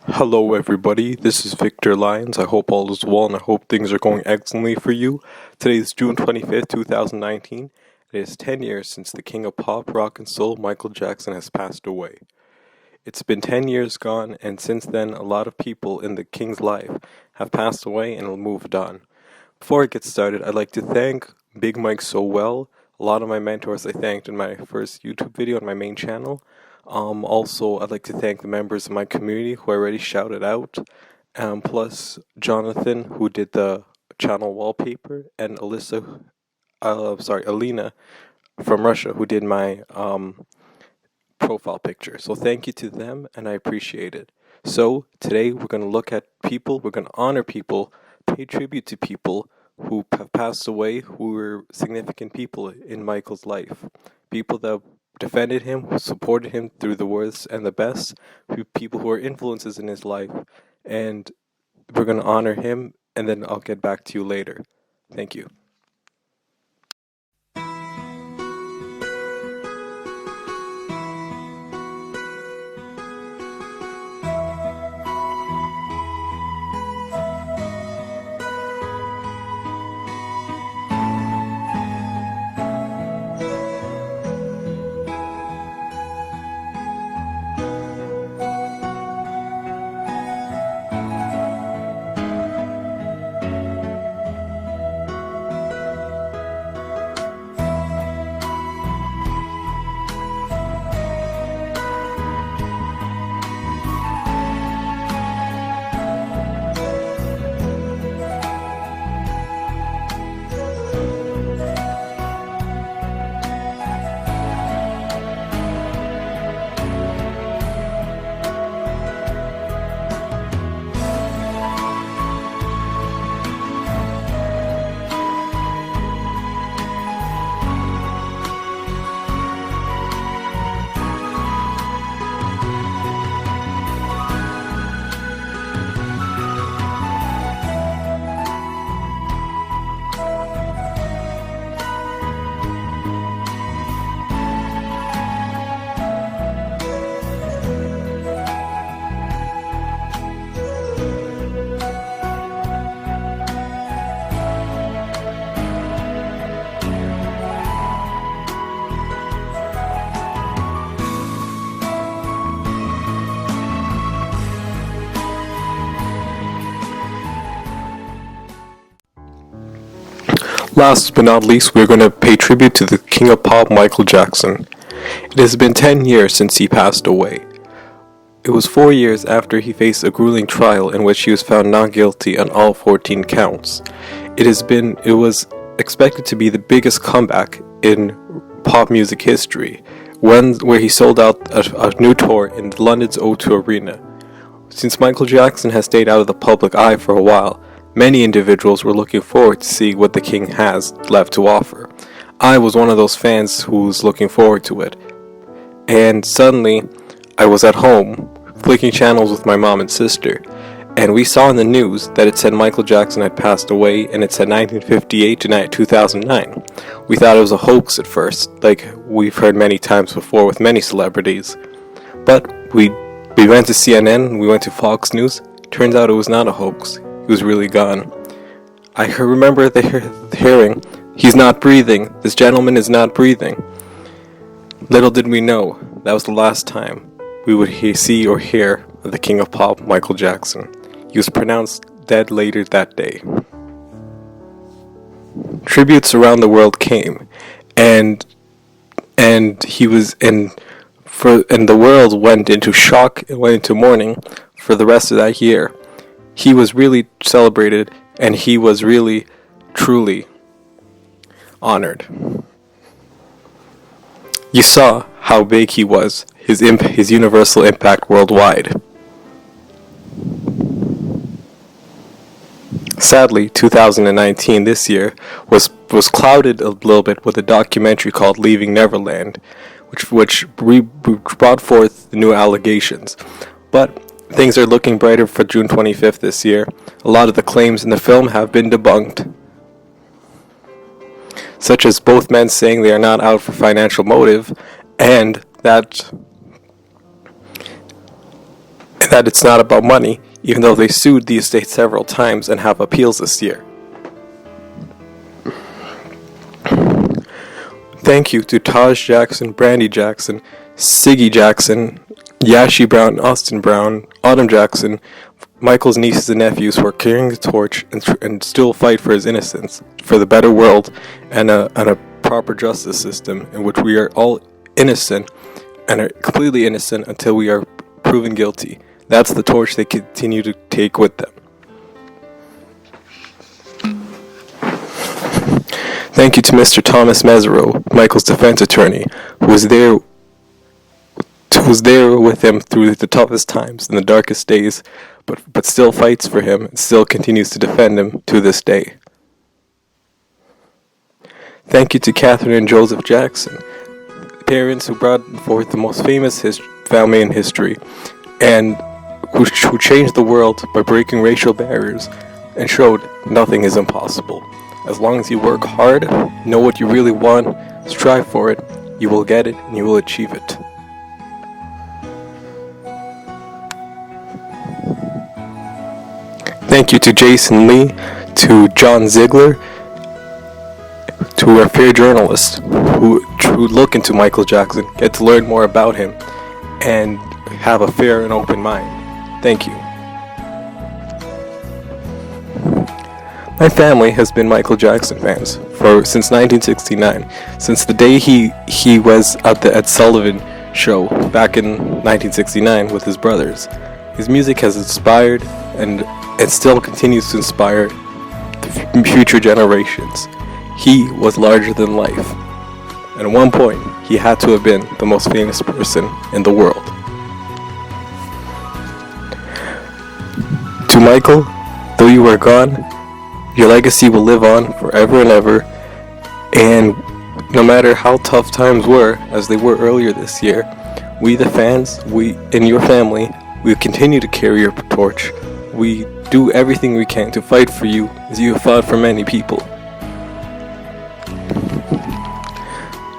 Hello, everybody. This is Victor Lyons. I hope all is well and I hope things are going excellently for you. Today is June 25th, 2019. It is 10 years since the king of pop, rock, and soul, Michael Jackson, has passed away. It's been 10 years gone, and since then, a lot of people in the king's life have passed away and moved on. Before I get started, I'd like to thank Big Mike so well. A lot of my mentors I thanked in my first YouTube video on my main channel. Also, I'd like to thank the members of my community who I already shouted out, plus Jonathan, who did the channel wallpaper, and Alina from Russia, who did my profile picture. So thank you to them, and I appreciate it. So today we're going to look at people, we're going to honor people, pay tribute to people who have passed away, who were significant people in Michael's life. People that defended him, who supported him through the worst and the best, people who are influences in his life, and we're going to honor him, and then I'll get back to you later. Thank you. Last but not least, we're going to pay tribute to the king of pop, Michael Jackson. It has been 10 years since he passed away. It was 4 years after he faced a grueling trial in which he was found not guilty on all 14 counts. It was expected to be the biggest comeback in pop music history, where he sold out a new tour in London's O2 Arena. Since Michael Jackson has stayed out of the public eye for a while, many individuals were looking forward to see what the king has left to offer. I was one of those fans who was looking forward to it. And suddenly, I was at home, flicking channels with my mom and sister, and we saw in the news that it said Michael Jackson had passed away, and it said 1958 to 2009. We thought it was a hoax at first, like we've heard many times before with many celebrities. But we went to CNN, we went to Fox News. Turns out it was not a hoax. He was really gone. I remember hearing, "He's not breathing. This gentleman is not breathing." Little did we know, that was the last time we would see or hear of the king of pop, Michael Jackson. He was pronounced dead later that day. Tributes around the world came, and the world went into shock and went into mourning for the rest of that year. He was really celebrated, and he was really, truly honored. You saw how big he was, his universal impact worldwide. Sadly, 2019, this year, was clouded a little bit with a documentary called Leaving Neverland, which brought forth the new allegations. But things are looking brighter for June 25th this year. A lot of the claims in the film have been debunked, such as both men saying they are not out for financial motive, and that and that it's not about money, even though they sued the estate several times and have appeals this year. Thank you to Taj Jackson, Brandy Jackson, Siggy Jackson, Yashi Brown, Austin Brown, Autumn Jackson, Michael's nieces and nephews for carrying the torch and still fight for his innocence, for the better world, and a proper justice system in which we are all innocent and are completely innocent until we are proven guilty. That's the torch they continue to take with them. Thank you to Mr. Thomas Mesereau, Michael's defense attorney, who was there with him through the toughest times and the darkest days, but still fights for him and still continues to defend him to this day. Thank you to Catherine and Joseph Jackson, parents who brought forth the most famous family in history, and who changed the world by breaking racial barriers and showed nothing is impossible. As long as you work hard, know what you really want, strive for it, you will get it and you will achieve it. Thank you to Jason Lee, to John Ziegler, to our fair journalists who look into Michael Jackson, get to learn more about him, and have a fair and open mind. Thank you. My family has been Michael Jackson fans since 1969, since the day he was at the Ed Sullivan show back in 1969 with his brothers. His music has inspired and it still continues to inspire the future generations. He was larger than life. And at one point, he had to have been the most famous person in the world. To Michael, though you are gone, your legacy will live on forever and ever, and no matter how tough times were, as they were earlier this year, we the fans, we in your family, we continue to carry your torch. We do everything we can to fight for you as you have fought for many people.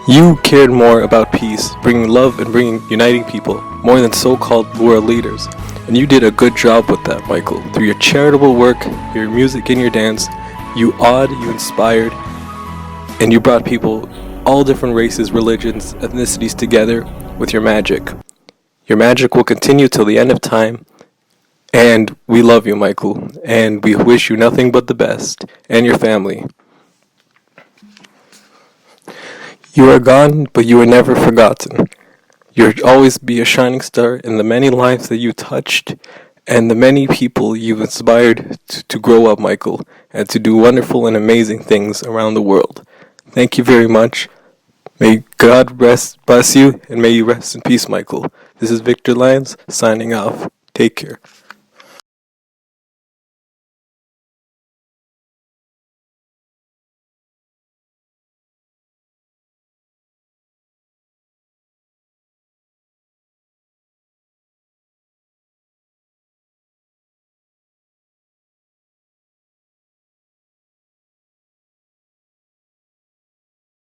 You cared more about peace, bringing love and uniting people, more than so-called world leaders. And you did a good job with that, Michael. Through your charitable work, your music and your dance, you awed, you inspired, and you brought people, all different races, religions, ethnicities together with your magic. Your magic will continue till the end of time, and we love you, Michael, and we wish you nothing but the best, and your family. You are gone, but you are never forgotten. You'll always be a shining star in the many lives that you touched and the many people you've inspired to grow up, Michael, and to do wonderful and amazing things around the world. Thank you very much. May God bless you, and may you rest in peace, Michael. This is Victor Lyons, signing off. Take care.